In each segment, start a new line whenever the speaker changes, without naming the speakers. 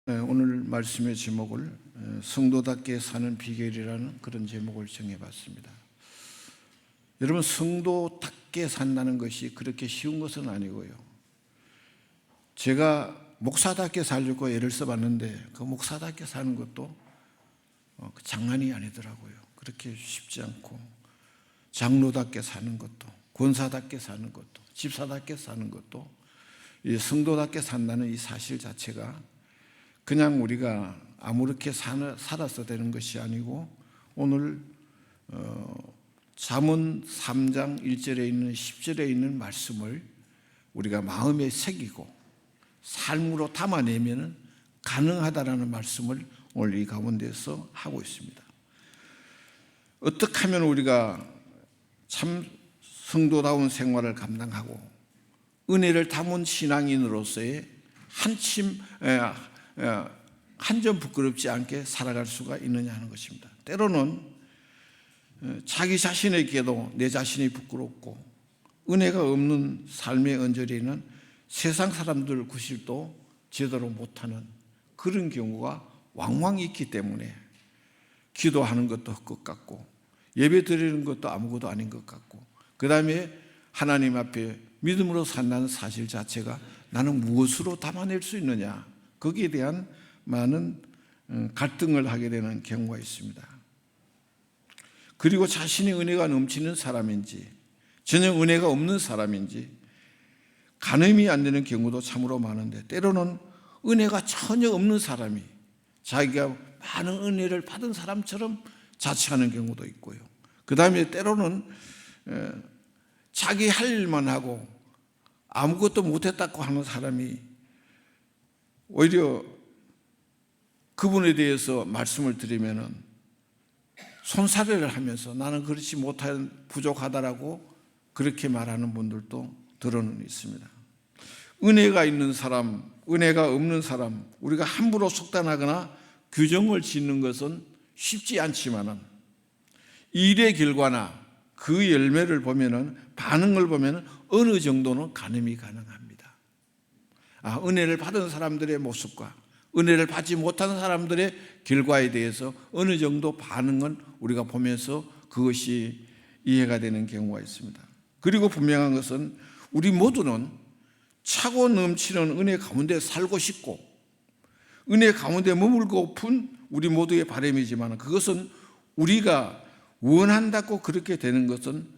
오늘 말씀의 제목을 성도답게 사는 비결이라는 그런 제목을 정해봤습니다. 여러분, 성도답게 산다는 것이 그렇게 쉬운 것은 아니고요. 제가 목사답게 살려고 애를 써봤는데 그 목사답게 사는 것도 장난이 아니더라고요. 그렇게 쉽지 않고, 장로답게 사는 것도, 권사답게 사는 것도, 집사답게 사는 것도, 이 성도답게 산다는 이 사실 자체가 그냥 우리가 아무렇게 살아서 되는 것이 아니고, 오늘 잠언 3장 1절에 있는 10절에 있는 말씀을 우리가 마음에 새기고 삶으로 담아내면 가능하다라는 말씀을 오늘 이 가운데서 하고 있습니다. 어떻게 하면 우리가 참 성도다운 생활을 감당하고 은혜를 담은 신앙인으로서의 한 점 부끄럽지 않게 살아갈 수가 있느냐 하는 것입니다. 때로는 자기 자신에게도 내 자신이 부끄럽고 은혜가 없는 삶의 언저리에는 세상 사람들 구실도 제대로 못하는 그런 경우가 왕왕 있기 때문에 기도하는 것도 헛것 같고 예배 드리는 것도 아무것도 아닌 것 같고, 그 다음에 하나님 앞에 믿음으로 산다는 사실 자체가 나는 무엇으로 담아낼 수 있느냐, 거기에 대한 많은 갈등을 하게 되는 경우가 있습니다. 그리고 자신이 은혜가 넘치는 사람인지 전혀 은혜가 없는 사람인지 가늠이 안 되는 경우도 참으로 많은데, 때로는 은혜가 전혀 없는 사람이 자기가 많은 은혜를 받은 사람처럼 자처하는 경우도 있고요. 그 다음에 때로는 자기 할 일만 하고 아무것도 못했다고 하는 사람이 오히려 그분에 대해서 말씀을 드리면은 손사래를 하면서 나는 그렇지 못한 부족하다라고 그렇게 말하는 분들도 들어는 있습니다. 은혜가 있는 사람, 은혜가 없는 사람, 우리가 함부로 속단하거나 규정을 짓는 것은 쉽지 않지만은 일의 결과나 그 열매를 보면은, 반응을 보면은 어느 정도는 가늠이 가능합니다. 은혜를 받은 사람들의 모습과 은혜를 받지 못한 사람들의 결과에 대해서 어느 정도 반응은 우리가 보면서 그것이 이해가 되는 경우가 있습니다. 그리고 분명한 것은 우리 모두는 차고 넘치는 은혜 가운데 살고 싶고 은혜 가운데 머물고픈 우리 모두의 바람이지만, 그것은 우리가 원한다고 그렇게 되는 것은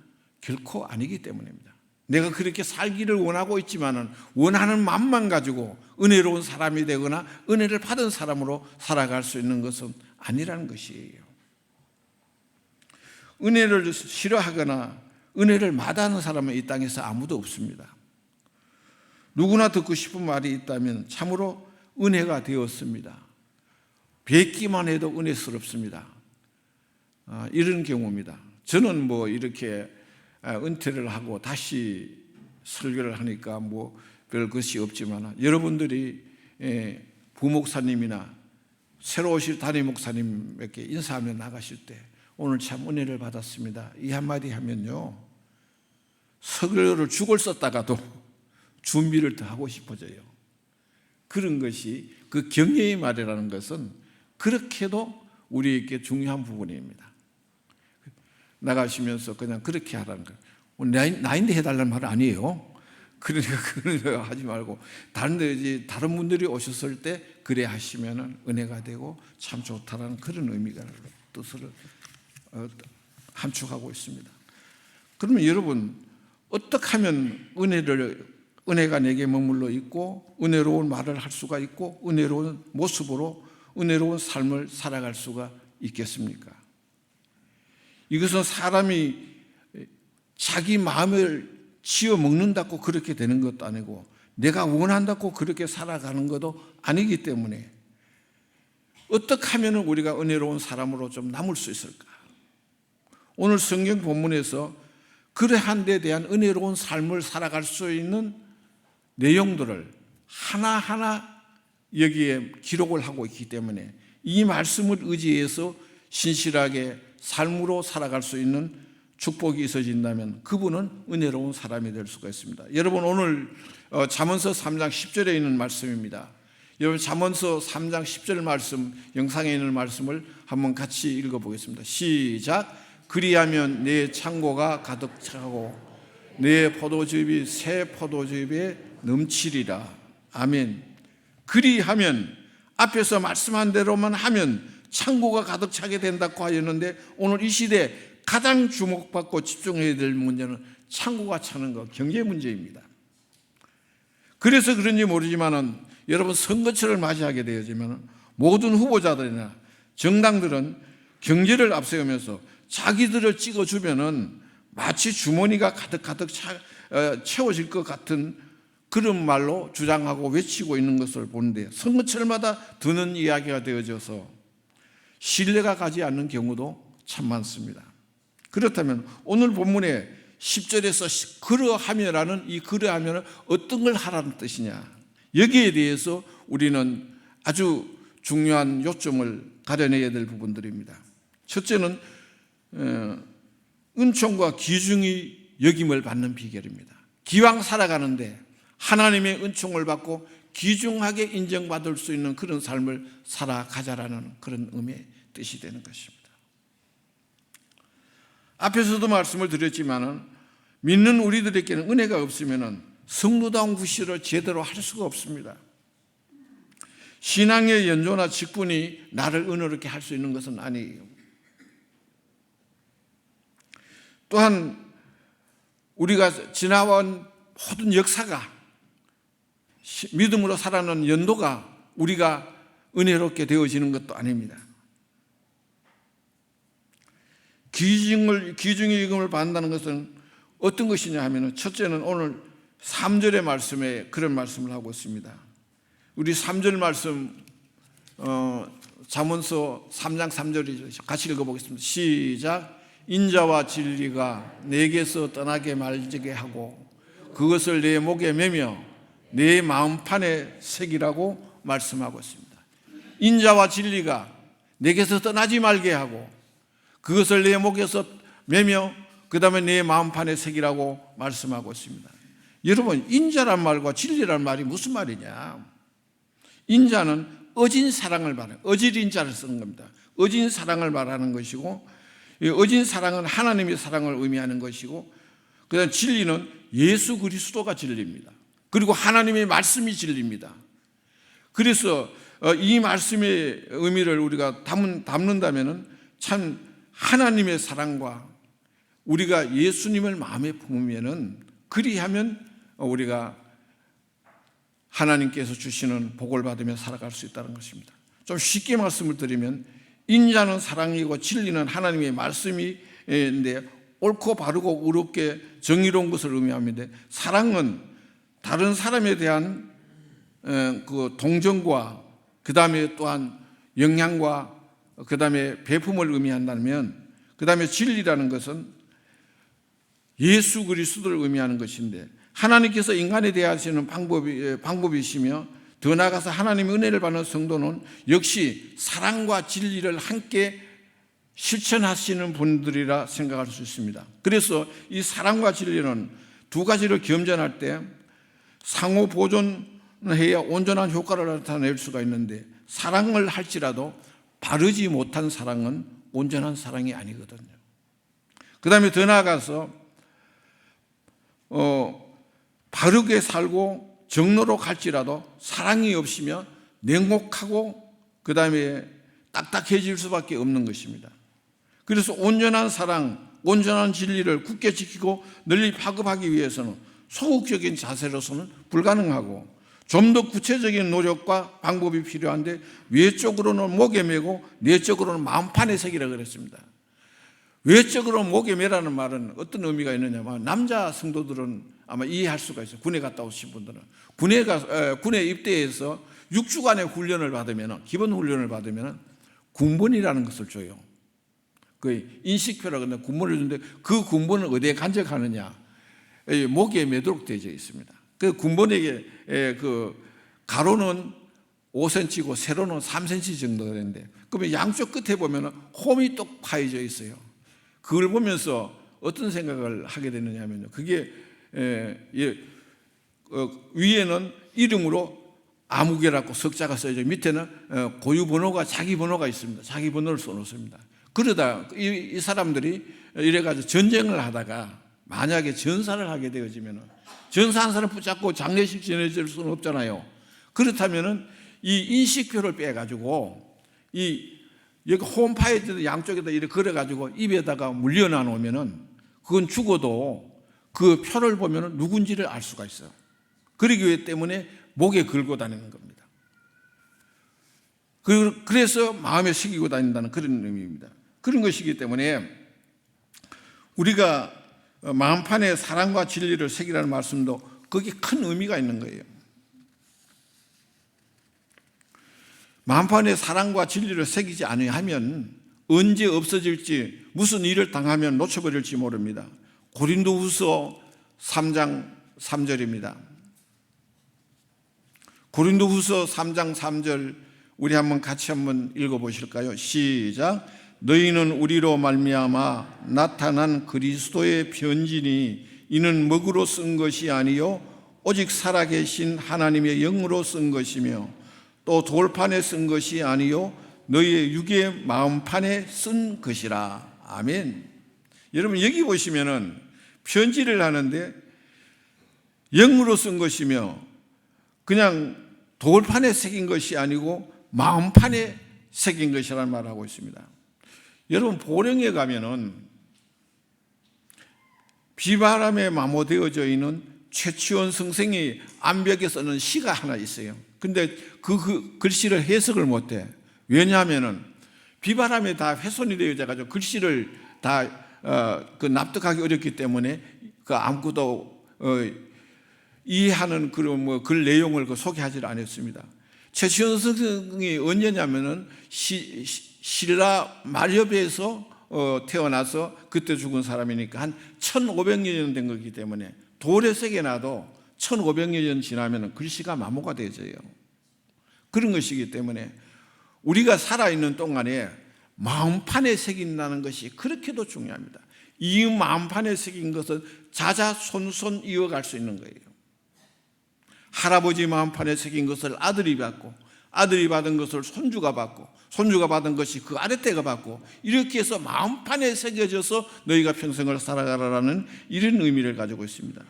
결코 아니기 때문입니다. 내가 그렇게 살기를 원하고 있지만은 원하는 마음만 가지고 은혜로운 사람이 되거나 은혜를 받은 사람으로 살아갈 수 있는 것은 아니라는 것이에요. 은혜를 싫어하거나 은혜를 마다하는 사람은 이 땅에서 아무도 없습니다. 누구나 듣고 싶은 말이 있다면 참으로 은혜가 되었습니다. 뵙기만 해도 은혜스럽습니다. 이런 경우입니다. 저는 이렇게 은퇴를 하고 다시 설교를 하니까 별 것이 없지만, 여러분들이 부목사님이나 새로 오실 담임 목사님에게 인사하며 나가실 때 오늘 참 은혜를 받았습니다, 이 한마디 하면요, 설교를 죽을 썼다가도 준비를 더 하고 싶어져요. 그런 것이, 그 격려의 말이라는 것은 그렇게도 우리에게 중요한 부분입니다. 나가시면서 그냥 그렇게 하라는 거예요. 나인데 해달라는 말은 아니에요. 그러니까 그런 거 하지 말고 다른 분들이 오셨을 때 그래 하시면 은혜가 되고 참 좋다라는 그런 의미가, 뜻을 함축하고 있습니다. 그러면 여러분, 어떻게 하면 은혜가 내게 머물러 있고 은혜로운 말을 할 수가 있고 은혜로운 모습으로 은혜로운 삶을 살아갈 수가 있겠습니까? 이것은 사람이 자기 마음을 지어 먹는다고 그렇게 되는 것도 아니고 내가 원한다고 그렇게 살아가는 것도 아니기 때문에 어떻게 하면 우리가 은혜로운 사람으로 좀 남을 수 있을까? 오늘 성경 본문에서 그러한 데 대한 은혜로운 삶을 살아갈 수 있는 내용들을 하나하나 여기에 기록을 하고 있기 때문에 이 말씀을 의지해서 신실하게 삶으로 살아갈 수 있는 축복이 있어진다면 그분은 은혜로운 사람이 될 수가 있습니다. 여러분, 오늘 잠언서 3장 10절에 있는 말씀입니다. 여러분 잠언서 3장 10절 말씀, 영상에 있는 말씀을 한번 같이 읽어보겠습니다. 시작. 그리하면 내 창고가 가득 차고 내 포도즙이 새 포도즙에 넘치리라. 아멘. 그리하면, 앞에서 말씀한 대로만 하면 창고가 가득 차게 된다고 하였는데, 오늘 이 시대에 가장 주목받고 집중해야 될 문제는 창고가 차는 것, 경제 문제입니다. 그래서 그런지 모르지만은 여러분, 선거철을 맞이하게 되어지면 모든 후보자들이나 정당들은 경제를 앞세우면서 자기들을 찍어주면은 마치 주머니가 가득 채워질 것 같은 그런 말로 주장하고 외치고 있는 것을 보는데, 선거철마다 드는 이야기가 되어져서 신뢰가 가지 않는 경우도 참 많습니다. 그렇다면 오늘 본문의 10절에서 그러하면라는 이 그러하면은 어떤 걸 하라는 뜻이냐, 여기에 대해서 우리는 아주 중요한 요점을 가려내야 될 부분들입니다. 첫째는 은총과 귀중히 여김을 받는 비결입니다. 기왕 살아가는데 하나님의 은총을 받고 귀중하게 인정받을 수 있는 그런 삶을 살아가자라는 그런 의미의 뜻이 되는 것입니다. 앞에서도 말씀을 드렸지만은 믿는 우리들에게는 은혜가 없으면은 성도다운 구실을 제대로 할 수가 없습니다. 신앙의 연조나 직분이 나를 은혜롭게 할 수 있는 것은 아니에요. 또한 우리가 지나온 모든 역사가, 믿음으로 살아가는 연도가 우리가 은혜롭게 되어지는 것도 아닙니다. 귀중히 여김을 받는다는 것은 어떤 것이냐 하면, 첫째는 오늘 3절의 말씀에 그런 말씀을 하고 있습니다. 우리 3절 말씀 잠언서 3장 3절이죠. 같이 읽어보겠습니다. 시작. 인자와 진리가 내게서 떠나게 말지게 하고 그것을 내 목에 매며 내 마음판에 새기라고 말씀하고 있습니다. 인자와 진리가 내게서 떠나지 말게 하고 그것을 내 목에서 매며 그 다음에 내 마음판에 새기라고 말씀하고 있습니다. 여러분, 인자란 말과 진리란 말이 무슨 말이냐? 인자는 어진 사랑을 말해요. 어질 인자를 쓰는 겁니다. 어진 사랑을 말하는 것이고, 이 어진 사랑은 하나님의 사랑을 의미하는 것이고, 그 다음 진리는 예수 그리스도가 진리입니다. 그리고 하나님의 말씀이 진리입니다. 그래서 이 말씀의 의미를 우리가 담는다면 참 하나님의 사랑과 우리가 예수님을 마음에 품으면은, 그리하면 우리가 하나님께서 주시는 복을 받으며 살아갈 수 있다는 것입니다. 좀 쉽게 말씀을 드리면, 인자는 사랑이고 진리는 하나님의 말씀인데 옳고 바르고 의롭게 정의로운 것을 의미합니다. 사랑은 다른 사람에 대한 그 동정과 그 다음에 또한 영향과 그 다음에 배품을 의미한다면, 그 다음에 진리라는 것은 예수 그리스도를 의미하는 것인데, 하나님께서 인간에 대하시는 방법이시며, 더 나아가서 하나님의 은혜를 받는 성도는 역시 사랑과 진리를 함께 실천하시는 분들이라 생각할 수 있습니다. 그래서 이 사랑과 진리는 두 가지를 겸전할 때 상호 보존해야 온전한 효과를 나타낼 수가 있는데, 사랑을 할지라도 바르지 못한 사랑은 온전한 사랑이 아니거든요. 그 다음에 더 나아가서 바르게 살고 정로로 갈지라도 사랑이 없으면 냉혹하고 그 다음에 딱딱해질 수밖에 없는 것입니다. 그래서 온전한 사랑, 온전한 진리를 굳게 지키고 널리 파급하기 위해서는 소극적인 자세로서는 불가능하고, 좀 더 구체적인 노력과 방법이 필요한데, 외적으로는 목에 매고 내적으로는 마음판에 새기라 그랬습니다. 외적으로 목에 매라는 말은 어떤 의미가 있느냐면, 남자 성도들은 아마 이해할 수가 있어요. 군에 갔다 오신 분들은 군에 입대해서 6주간의 훈련을 받으면, 기본 훈련을 받으면 군번이라는 것을 줘요. 그 인식표라고 하는데 군번을 주는데, 그 군번을 어디에 간직하느냐, 목에 매도록 되어 있습니다. 그 군번에게 그 가로는 5cm고 세로는 3cm 정도가 되는데, 그러면 양쪽 끝에 보면 홈이 똑 파여져 있어요. 그걸 보면서 어떤 생각을 하게 되느냐 하면요, 그게 위에는 이름으로 아무개라고 석자가 써져 밑에는 고유 번호가 자기 번호가 있습니다. 자기 번호를 써놓습니다. 그러다 이 사람들이 이래가지고 전쟁을 하다가 만약에 전사를 하게 되어지면 전사한 사람 붙잡고 장례식 지내줄 수는 없잖아요. 그렇다면은 이 인식표를 빼가지고 여기 홈파이드 양쪽에다 이렇게 걸어가지고 입에다가 물려놔 놓으면은 그건 죽어도 그 표를 보면은 누군지를 알 수가 있어요. 그러기 때문에 목에 걸고 다니는 겁니다. 그래서 마음에 새기고 다닌다는 그런 의미입니다. 그런 것이기 때문에 우리가 마음판에 사랑과 진리를 새기라는 말씀도 거기에 큰 의미가 있는 거예요. 마음판에 사랑과 진리를 새기지 아니하면 언제 없어질지 무슨 일을 당하면 놓쳐버릴지 모릅니다. 고린도후서 3장 3절입니다. 고린도후서 3장 3절 우리 같이 한번 읽어보실까요? 시작. 너희는 우리로 말미암아 나타난 그리스도의 편지니 이는 먹으로 쓴 것이 아니요 오직 살아계신 하나님의 영으로 쓴 것이며 또 돌판에 쓴 것이 아니요 너희의 육의 마음판에 쓴 것이라. 아멘. 여러분 여기 보시면은 편지를 하는데 영으로 쓴 것이며 그냥 돌판에 새긴 것이 아니고 마음판에 새긴 것이라는 말을 하고 있습니다. 여러분 보령에 가면은 비바람에 마모되어져 있는 최치원 선생이 암벽에 쓰는 시가 하나 있어요. 근데 그 글씨를 해석을 못해. 왜냐하면은 비바람에 다 훼손이 되어져 가지고 글씨를 다 납득하기 어렵기 때문에 아무것도 이해하는 그런 글 내용을 소개하지 않았습니다. 최치원 선생이 언제냐면은 신라 마렵에서 태어나서 그때 죽은 사람이니까 한 1500년 된 거기 때문에 돌에 새겨놔도 1500년 지나면 글씨가 마모가 되어져요. 그런 것이기 때문에 우리가 살아있는 동안에 마음판에 새긴다는 것이 그렇게도 중요합니다. 이 마음판에 새긴 것은 자자손손 이어갈 수 있는 거예요. 할아버지 마음판에 새긴 것을 아들이 받고 아들이 받은 것을 손주가 받고 손주가 받은 것이 그 아랫대가 받고 이렇게 해서 마음판에 새겨져서 너희가 평생을 살아가라는 이런 의미를 가지고 있습니다.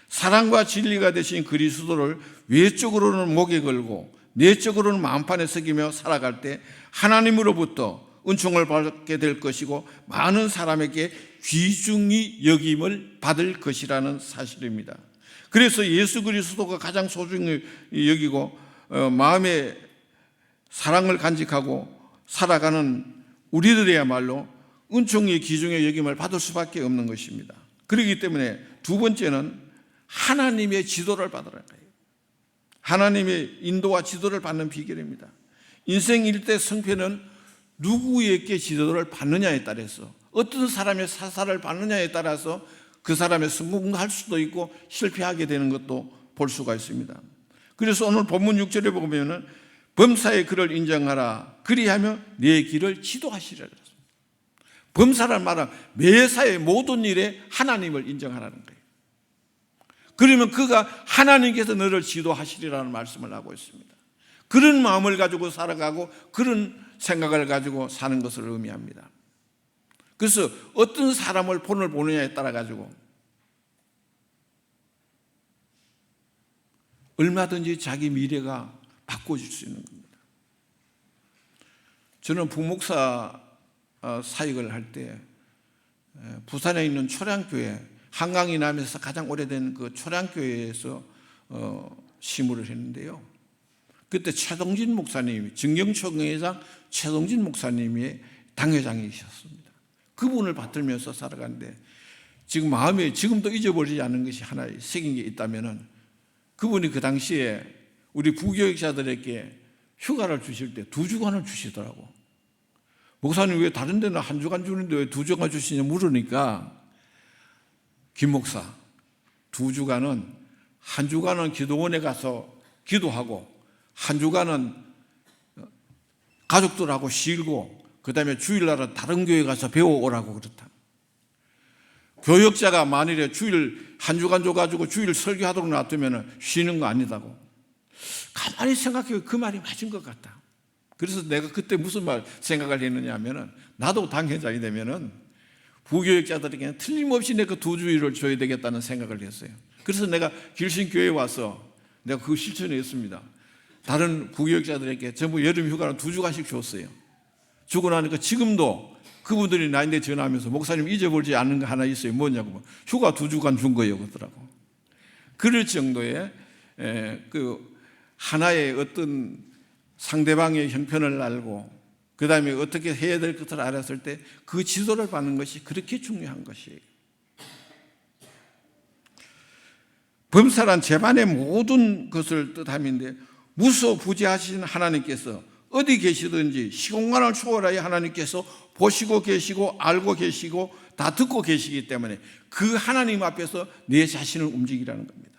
사랑과 진리가 되신 그리스도를 외적으로는 목에 걸고 내적으로는 마음판에 새기며 살아갈 때 하나님으로부터 은총을 받게 될 것이고 많은 사람에게 귀중히 여김을 받을 것이라는 사실입니다. 그래서 예수 그리스도가 가장 소중히 여기고 마음에 사랑을 간직하고 살아가는 우리들이야말로 은총의 귀중의 여김을 받을 수밖에 없는 것입니다. 그렇기 때문에 두 번째는 하나님의 지도를 받으라는 거예요. 하나님의 인도와 지도를 받는 비결입니다. 인생 일대 성패는 누구에게 지도를 받느냐에 따라서 어떤 사람의 사사를 받느냐에 따라서 그 사람의 성공할 수도 있고 실패하게 되는 것도 볼 수가 있습니다. 그래서 오늘 본문 6절에 보면은 범사의 그를 인정하라 그리하면 내 길을 지도하시리라. 범사란 말은 매사의 모든 일에 하나님을 인정하라는 거예요. 그러면 그가 하나님께서 너를 지도하시리라는 말씀을 하고 있습니다. 그런 마음을 가지고 살아가고 그런 생각을 가지고 사는 것을 의미합니다. 그래서 어떤 사람을 본을 보느냐에 따라 가지고 얼마든지 자기 미래가 바꿔질 수 있는 겁니다. 저는 부목사 사역을 할 때 부산에 있는 초량교회 한강 이남에서 가장 오래된 그 초량교회에서 시무를 했는데요. 그때 최동진 목사님이 정경총회장 최동진 목사님이 당회장이셨습니다. 그분을 받들면서 살아가는데 지금 마음에 지금도 잊어버리지 않는 것이 하나 새긴 게 있다면은 그분이 그 당시에 우리 부교육자들에게 휴가를 주실 때 2주간을 주시더라고. 목사님 왜 다른 데는 1주간 주는데 왜 2주간 주시냐 물으니까 김 목사 2주간은 1주간은 기도원에 가서 기도하고 1주간은 가족들하고 쉬고 그 다음에 주일날은 다른 교회 가서 배워오라고 그렇다. 교역자가 만일에 주일 1주간 줘가지고 주일 설교하도록 놔두면 쉬는 거 아니다고. 가만히 생각해 그 말이 맞은 것 같다. 그래서 내가 그때 무슨 말 생각을 했느냐 하면은, 나도 당회장이 되면은 부교육자들에게는 틀림없이 내가 두 주일을 줘야 되겠다는 생각을 했어요. 그래서 내가 길신교회에 와서 내가 그거 실천했습니다. 다른 부교육자들에게 전부 여름 휴가는 2주간씩 줬어요. 주고 나니까 지금도 그분들이 나한테 전화하면서 목사님 잊어버리지 않는 거 하나 있어요. 뭐냐고. 휴가 2주간 준 거예요. 그러더라고. 그럴 정도의 그 하나의 어떤 상대방의 형편을 알고 그 다음에 어떻게 해야 될 것을 알았을 때 그 지도를 받는 것이 그렇게 중요한 것이에요. 범사란 재반의 모든 것을 뜻함인데, 무소부지하신 하나님께서 어디 계시든지 시공간을 초월하여 하나님께서 보시고 계시고 알고 계시고 다 듣고 계시기 때문에 그 하나님 앞에서 내 자신을 움직이라는 겁니다.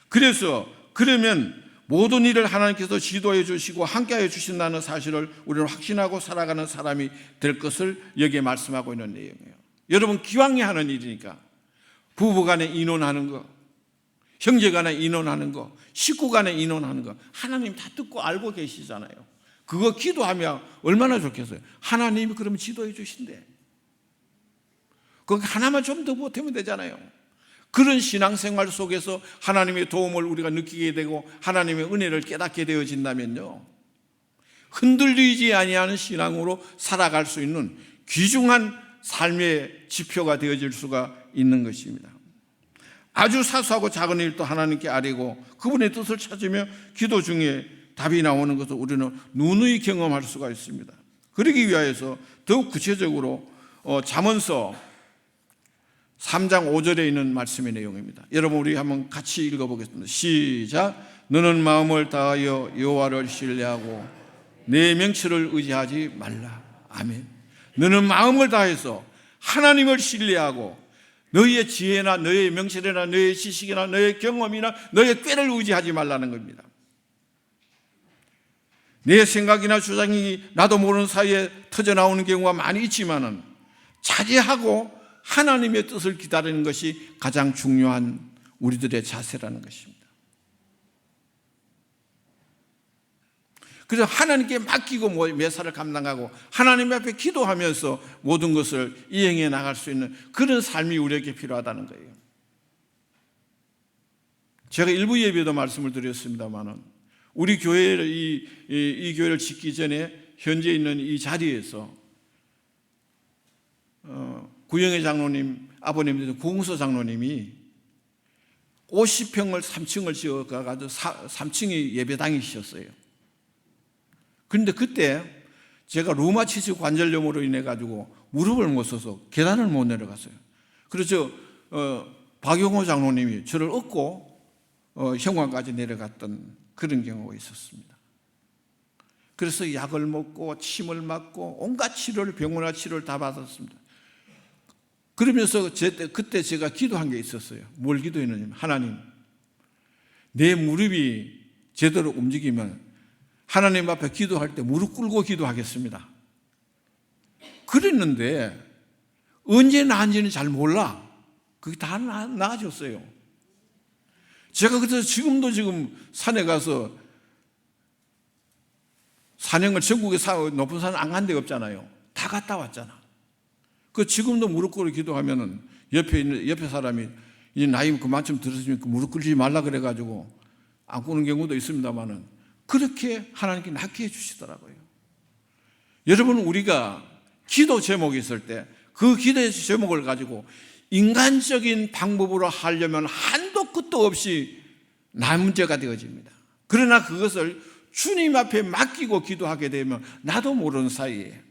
그래서 그러면 모든 일을 하나님께서 지도해 주시고 함께해 주신다는 사실을 우리는 확신하고 살아가는 사람이 될 것을 여기에 말씀하고 있는 내용이에요. 여러분, 기왕에 하는 일이니까 부부간에 인원하는 거, 형제간에 인원하는 거, 식구간에 인원하는 거 하나님 다 듣고 알고 계시잖아요. 그거 기도하면 얼마나 좋겠어요. 하나님이 그러면 지도해 주신대. 그거 하나만 좀 더 보태면 되잖아요. 그런 신앙생활 속에서 하나님의 도움을 우리가 느끼게 되고 하나님의 은혜를 깨닫게 되어진다면요, 흔들리지 아니하는 신앙으로 살아갈 수 있는 귀중한 삶의 지표가 되어질 수가 있는 것입니다. 아주 사소하고 작은 일도 하나님께 아뢰고 그분의 뜻을 찾으며 기도 중에 답이 나오는 것을 우리는 누누이 경험할 수가 있습니다. 그러기 위하여서 더욱 구체적으로 잠언서 3장 5절에 있는 말씀의 내용입니다. 여러분, 우리 한번 같이 읽어보겠습니다. 시작. 너는 마음을 다하여 여호와를 신뢰하고 내 명철을 의지하지 말라. 아멘. 너는 마음을 다해서 하나님을 신뢰하고 너희의 지혜나 너희의 명철이나 너희의 지식이나 너희의 경험이나 너희의 꾀를 의지하지 말라는 겁니다. 내 생각이나 주장이 나도 모르는 사이에 터져나오는 경우가 많이 있지만은 자제하고 하나님의 뜻을 기다리는 것이 가장 중요한 우리들의 자세라는 것입니다. 그래서 하나님께 맡기고 매사를 감당하고 하나님 앞에 기도하면서 모든 것을 이행해 나갈 수 있는 그런 삶이 우리에게 필요하다는 거예요. 제가 일부 예배도 말씀을 드렸습니다만은 우리 교회를 이 교회를 짓기 전에 현재 있는 이 자리에서 구영애 장로님 아버님 구흥서 장로님이 50평을 3층을 지어가지고 3층이 예배당이셨어요. 그런데 그때 제가 루마티스 관절염으로 인해 가지고 무릎을 못 서서 계단을 못 내려갔어요. 그래서 박용호 장로님이 저를 업고 현관까지 내려갔던 그런 경우가 있었습니다. 그래서 약을 먹고 침을 맞고 온갖 치료를 병원화 치료를 다 받았습니다. 그러면서 그때 제가 기도한 게 있었어요. 뭘 기도했느냐면, 하나님, 내 무릎이 제대로 움직이면 하나님 앞에 기도할 때 무릎 꿇고 기도하겠습니다. 그랬는데 언제 나은지는 잘 몰라. 그게 다 나아졌어요. 제가 그래서 지금 산에 가서 산행을 전국에 높은 산 안 간 데가 없잖아요. 다 갔다 왔잖아. 그 지금도 무릎 꿇고 기도하면은 옆에 사람이 이제 나이 그만큼 들었으니까 무릎 꿇지 말라 그래가지고 안 꿇는 경우도 있습니다만은 그렇게 하나님께 낫게 해주시더라고요. 여러분, 우리가 기도 제목이 있을 때 그 기도의 제목을 가지고 인간적인 방법으로 하려면 한도 끝도 없이 나 문제가 되어집니다. 그러나 그것을 주님 앞에 맡기고 기도하게 되면 나도 모르는 사이에,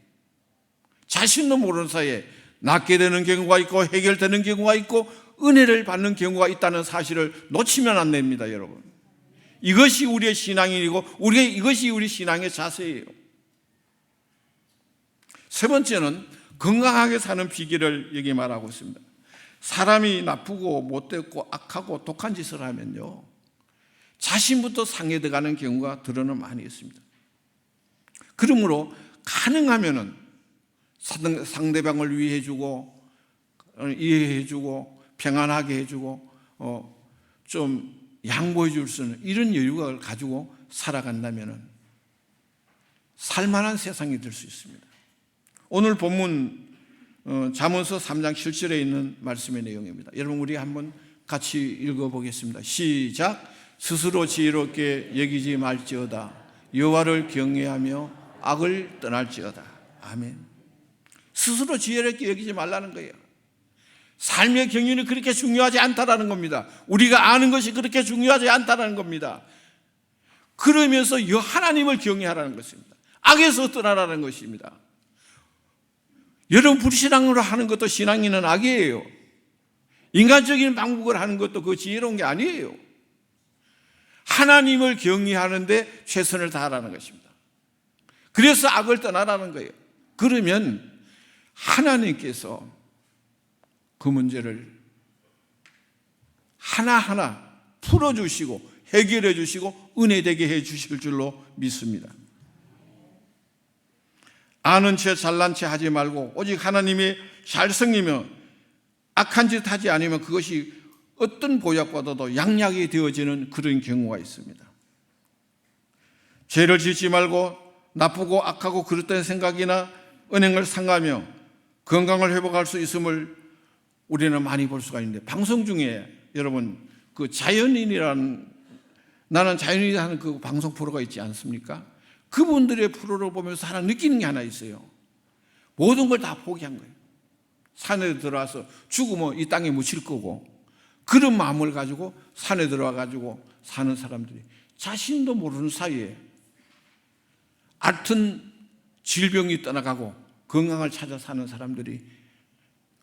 자신도 모르는 사이에 낫게 되는 경우가 있고 해결되는 경우가 있고 은혜를 받는 경우가 있다는 사실을 놓치면 안 됩니다, 여러분. 이것이 우리의 신앙이고 이것이 우리 신앙의 자세예요. 세 번째는 건강하게 사는 비결을 여기 말하고 있습니다. 사람이 나쁘고 못됐고 악하고 독한 짓을 하면요, 자신부터 상해돼 가는 경우가 들어는 많이 있습니다. 그러므로 가능하면은 상대방을 위해주고 이해해주고 평안하게 해주고 좀 양보해 줄 수 있는 이런 여유를 가지고 살아간다면 살만한 세상이 될 수 있습니다. 오늘 본문 잠언서 3장 7절에 있는 말씀의 내용입니다. 여러분 우리 한번 같이 읽어보겠습니다. 시작. 스스로 지혜롭게 여기지 말지어다. 여호와를 경외하며 악을 떠날지어다. 아멘. 스스로 지혜롭게 여기지 말라는 거예요. 삶의 경륜이 그렇게 중요하지 않다라는 겁니다. 우리가 아는 것이 그렇게 중요하지 않다라는 겁니다. 그러면서 하나님을 경외하라는 것입니다. 악에서 떠나라는 것입니다. 여러분 불신앙으로 하는 것도 신앙인은 악이에요. 인간적인 방법을 하는 것도 그 지혜로운 게 아니에요. 하나님을 경외하는데 최선을 다하라는 것입니다. 그래서 악을 떠나라는 거예요. 그러면 하나님께서 그 문제를 하나하나 풀어주시고 해결해 주시고 은혜되게 해 주실 줄로 믿습니다. 아는 채 잘난 채 하지 말고 오직 하나님의 잘성이며 악한 짓 하지 않으면 그것이 어떤 보약보다도 양약이 되어지는 그런 경우가 있습니다. 죄를 짓지 말고 나쁘고 악하고 그릇된 생각이나 은행을 상가하며 건강을 회복할 수 있음을 우리는 많이 볼 수가 있는데, 방송 중에 여러분 그 자연인이라는, 나는 자연인이 하는 그 방송 프로가 있지 않습니까? 그분들의 프로를 보면서 하나 느끼는 게 하나 있어요. 모든 걸 다 포기한 거예요. 산에 들어와서 죽으면 이 땅에 묻힐 거고, 그런 마음을 가지고 산에 들어와 가지고 사는 사람들이 자신도 모르는 사이에 앓던 질병이 떠나가고 건강을 찾아 사는 사람들이,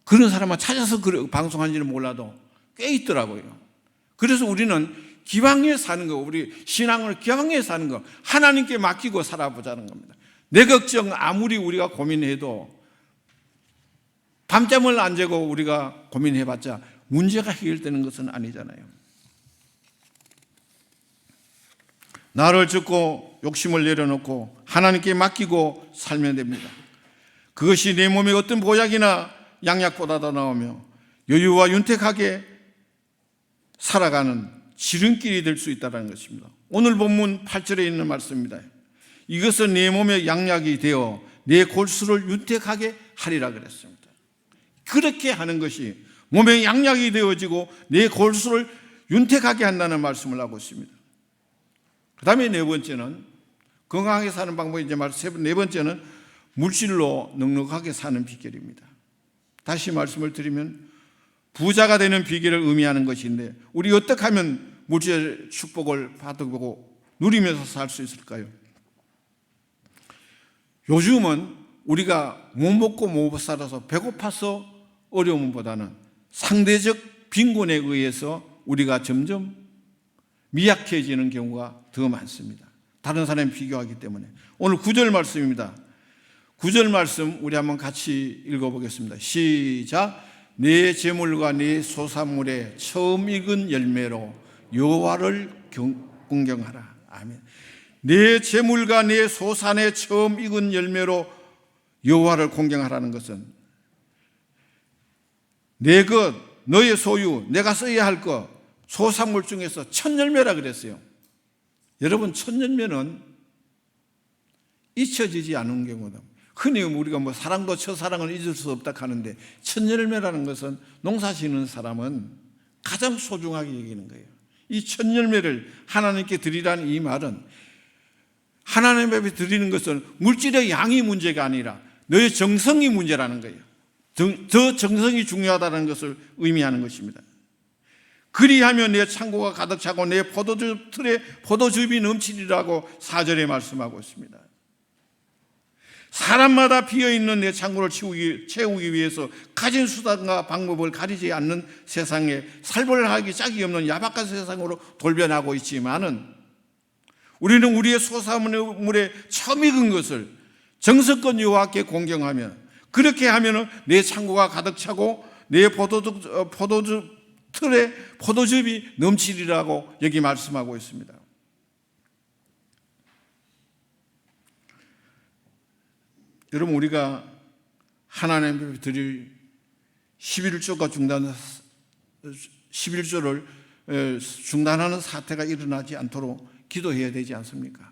그런 사람만 찾아서 방송한지는 몰라도 꽤 있더라고요. 그래서 우리는 기왕에 사는 거, 우리 신앙을 기왕에 사는 거 하나님께 맡기고 살아보자는 겁니다. 내 걱정 아무리 우리가 고민해도 밤잠을 안 자고 우리가 고민해봤자 문제가 해결되는 것은 아니잖아요. 나를 죽고 욕심을 내려놓고 하나님께 맡기고 살면 됩니다. 그것이 내 몸에 어떤 보약이나 양약보다 더 나오며 여유와 윤택하게 살아가는 지름길이 될 수 있다는 것입니다. 오늘 본문 8절에 있는 말씀입니다. 이것은 내 몸의 양약이 되어 내 골수를 윤택하게 하리라 그랬습니다. 그렇게 하는 것이 몸의 양약이 되어지고 내 골수를 윤택하게 한다는 말씀을 하고 있습니다. 그 다음에 네 번째는 건강하게 사는 방법이 이제 네 번째는 물질로 넉넉하게 사는 비결입니다. 다시 말씀을 드리면 부자가 되는 비결을 의미하는 것인데, 우리 어떻게 하면 물질 축복을 받고 누리면서 살 수 있을까요? 요즘은 우리가 못 먹고 못 살아서 배고파서 어려움보다는 상대적 빈곤에 의해서 우리가 점점 미약해지는 경우가 더 많습니다. 다른 사람에 비교하기 때문에. 오늘 9절 말씀입니다. 9절 말씀 우리 한번 같이 읽어보겠습니다. 시작. 내 재물과 내 소산물의 처음 익은 열매로 여호와를 공경하라. 아멘. 내 재물과 내 소산의 처음 익은 열매로 여호와를 공경하라는 것은 내 것, 너의 소유, 내가 써야 할 것, 소산물 중에서 첫 열매라 그랬어요. 여러분, 첫 열매는 잊혀지지 않은 경우다. 흔히 우리가 사랑도 첫사랑을 잊을 수 없다 하는데, 첫 열매라는 것은 농사 지는 사람은 가장 소중하게 여기는 거예요. 이 첫 열매를 하나님께 드리라는 이 말은, 하나님 앞에 드리는 것은 물질의 양이 문제가 아니라 너의 정성이 문제라는 거예요. 더 정성이 중요하다는 것을 의미하는 것입니다. 그리하면 내 창고가 가득 차고 내 포도주 틀에 포도즙이 넘치리라고 4절에 말씀하고 있습니다. 사람마다 비어있는 내 창고를 채우기 위해서 가진 수단과 방법을 가리지 않는 세상에 살벌하기 짝이 없는 야박한 세상으로 돌변하고 있지만은, 우리는 우리의 소산물에 처음 익은 것을 정성껏 여호와께 공경하면, 그렇게 하면 내 창고가 가득 차고 내 포도주 틀에 포도즙이 넘치리라고 여기 말씀하고 있습니다. 여러분, 우리가 하나님 앞에 드릴 11조가 중단, 11조를 중단하는 사태가 일어나지 않도록 기도해야 되지 않습니까?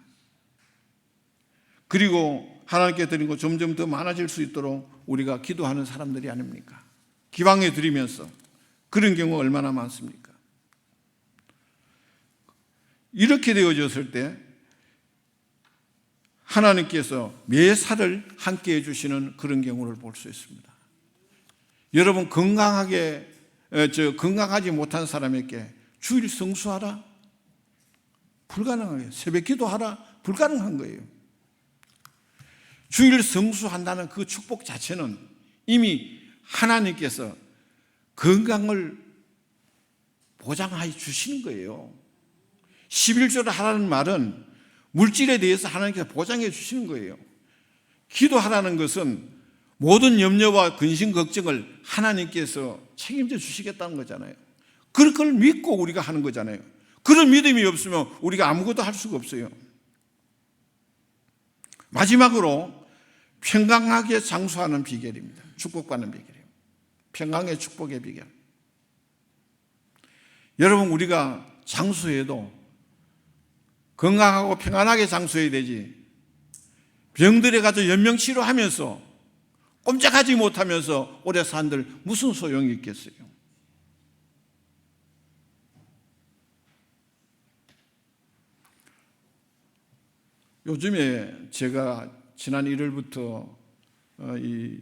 그리고 하나님께 드린 거 점점 더 많아질 수 있도록 우리가 기도하는 사람들이 아닙니까? 기방해 드리면서 그런 경우가 얼마나 많습니까? 이렇게 되어졌을 때 하나님께서 매사를 함께 해주시는 그런 경우를 볼 수 있습니다. 여러분 건강하지 못한 사람에게 주일 성수하라? 불가능하게. 새벽 기도하라? 불가능한 거예요. 주일 성수한다는 그 축복 자체는 이미 하나님께서 건강을 보장해 주시는 거예요. 11조를 하라는 말은 물질에 대해서 하나님께서 보장해 주시는 거예요. 기도하라는 것은 모든 염려와 근심 걱정을 하나님께서 책임져 주시겠다는 거잖아요. 그걸 믿고 우리가 하는 거잖아요. 그런 믿음이 없으면 우리가 아무것도 할 수가 없어요. 마지막으로 평강하게 장수하는 비결입니다. 축복받는 비결이에요. 평강의 축복의 비결. 여러분, 우리가 장수해도 건강하고 평안하게 장수해야 되지, 병들에 가서 연명치료하면서 꼼짝하지 못하면서 오래 산들 무슨 소용이 있겠어요? 요즘에 제가 지난 1월부터 이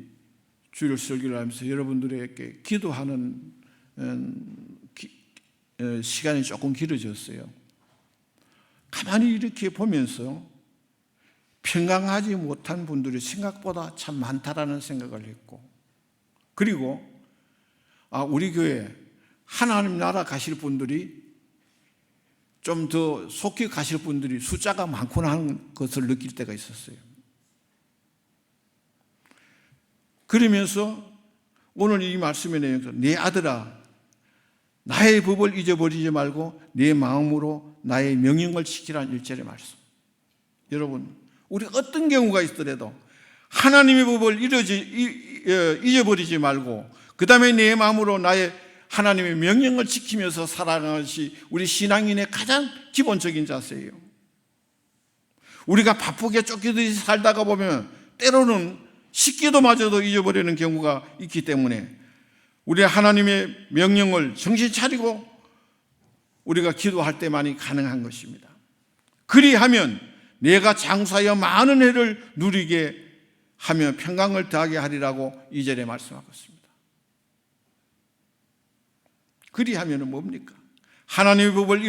주일 설교를 하면서 여러분들에게 기도하는 시간이 조금 길어졌어요. 가만히 이렇게 보면서 평강하지 못한 분들이 생각보다 참 많다라는 생각을 했고, 그리고 우리 교회 하나님 나라 가실 분들이 좀 더 속히 가실 분들이 숫자가 많구나 하는 것을 느낄 때가 있었어요. 그러면서 오늘 이 말씀의 내용에서 내 아들아 나의 법을 잊어버리지 말고 내 마음으로 나의 명령을 지키라는 1절의 말씀. 여러분, 우리 어떤 경우가 있더라도 하나님의 법을 잊어버리지 말고 그 다음에 내 마음으로 나의 하나님의 명령을 지키면서 살아가는 것이 우리 신앙인의 가장 기본적인 자세예요. 우리가 바쁘게 쫓기듯이 살다가 보면 때로는 식기도마저도 잊어버리는 경우가 있기 때문에 우리 하나님의 명령을 정신 차리고 우리가 기도할 때만이 가능한 것입니다. 그리하면 내가 장수하여 많은 해를 누리게 하며 평강을 더하게 하리라고 2절에 말씀하고 있습니다. 그리하면 뭡니까? 하나님의 법을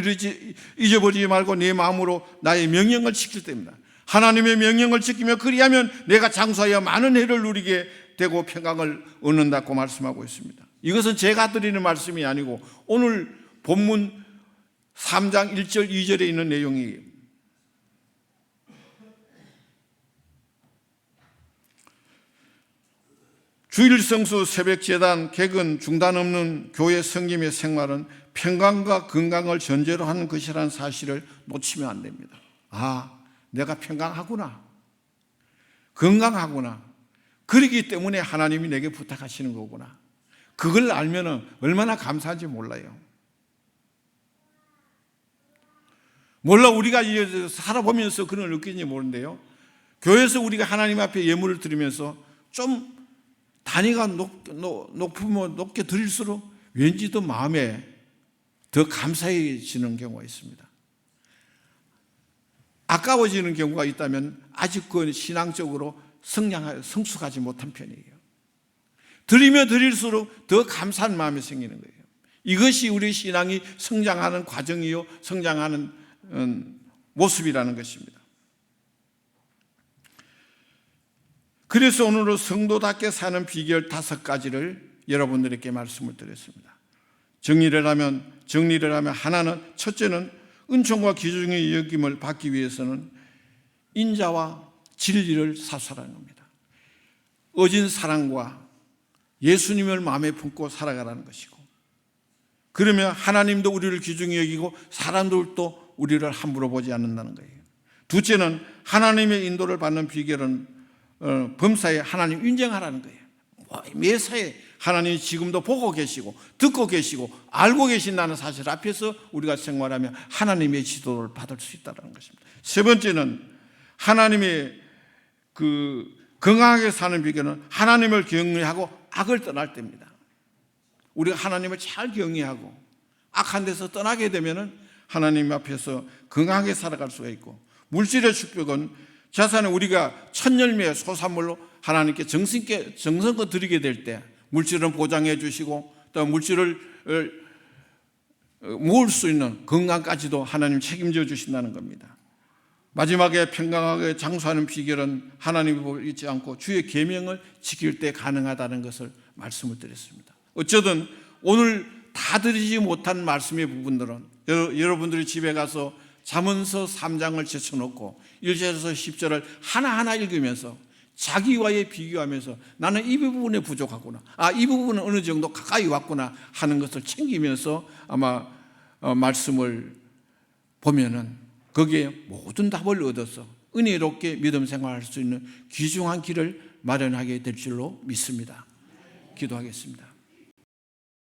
잊어버리지 말고 내 마음으로 나의 명령을 지킬 때입니다. 하나님의 명령을 지키며 그리하면 내가 장수하여 많은 해를 누리게 되고 평강을 얻는다고 말씀하고 있습니다. 이것은 제가 드리는 말씀이 아니고 오늘 본문 3장 1절 2절에 있는 내용이에요. 주일 성수, 새벽 제단, 개근, 중단 없는 교회 성김의 생활은 평강과 건강을 전제로 하는 것이라는 사실을 놓치면 안 됩니다. 내가 평강하구나, 건강하구나, 그러기 때문에 하나님이 내게 부탁하시는 거구나. 그걸 알면 얼마나 감사한지 몰라요. 몰라 우리가 살아보면서 그런 걸 느끼는지 모르는데요, 교회에서 우리가 하나님 앞에 예물을 드리면서 좀 단위가 높으면 높게 드릴수록 왠지 더 마음에 더 감사해지는 경우가 있습니다. 아까워지는 경우가 있다면 아직 그 신앙적으로 성숙하지 못한 편이에요. 드리며 드릴수록 더 감사한 마음이 생기는 거예요. 이것이 우리 신앙이 성장하는 과정이요, 성장하는 모습이라는 것입니다. 그래서 오늘은 성도답게 사는 비결 5가지를 여러분들에게 말씀을 드렸습니다. 정리를 하면 하나는, 첫째는 은총과 귀중의 여김을 받기 위해서는 인자와 진리를 사수하라는 겁니다. 어진 사랑과 예수님을 마음에 품고 살아가라는 것이고, 그러면 하나님도 우리를 귀중히 여기고 사람들도 우리를 함부로 보지 않는다는 거예요. 둘째는 하나님의 인도를 받는 비결은 범사에 하나님 인정하라는 거예요. 매사에 하나님이 지금도 보고 계시고 듣고 계시고 알고 계신다는 사실 앞에서 우리가 생활하면 하나님의 지도를 받을 수 있다는 것입니다. 세 번째는 하나님의 건강하게 사는 비결은 하나님을 경외하고 악을 떠날 때입니다. 우리가 하나님을 잘 경외하고 악한 데서 떠나게 되면 하나님 앞에서 건강하게 살아갈 수가 있고, 물질의 축복은 자산을 우리가 첫 열매의 소산물로 하나님께 정성껏 드리게 될 때 물질은 보장해 주시고 또 물질을 모을 수 있는 건강까지도 하나님 책임져 주신다는 겁니다. 마지막에 평강하게 장수하는 비결은 하나님의 법을 잊지 않고 주의 계명을 지킬 때 가능하다는 것을 말씀을 드렸습니다. 어쩌든 오늘 다 드리지 못한 말씀의 부분들은 여러분들이 집에 가서 잠언서 3장을 제쳐놓고 1절에서 10절을 하나하나 읽으면서 자기와의 비교하면서 나는 이 부분에 부족하구나, 이 부분은 어느 정도 가까이 왔구나 하는 것을 챙기면서 아마 말씀을 보면은 거기에 모든 답을 얻어서 은혜롭게 믿음 생활할 수 있는 귀중한 길을 마련하게 될 줄로 믿습니다. 기도하겠습니다.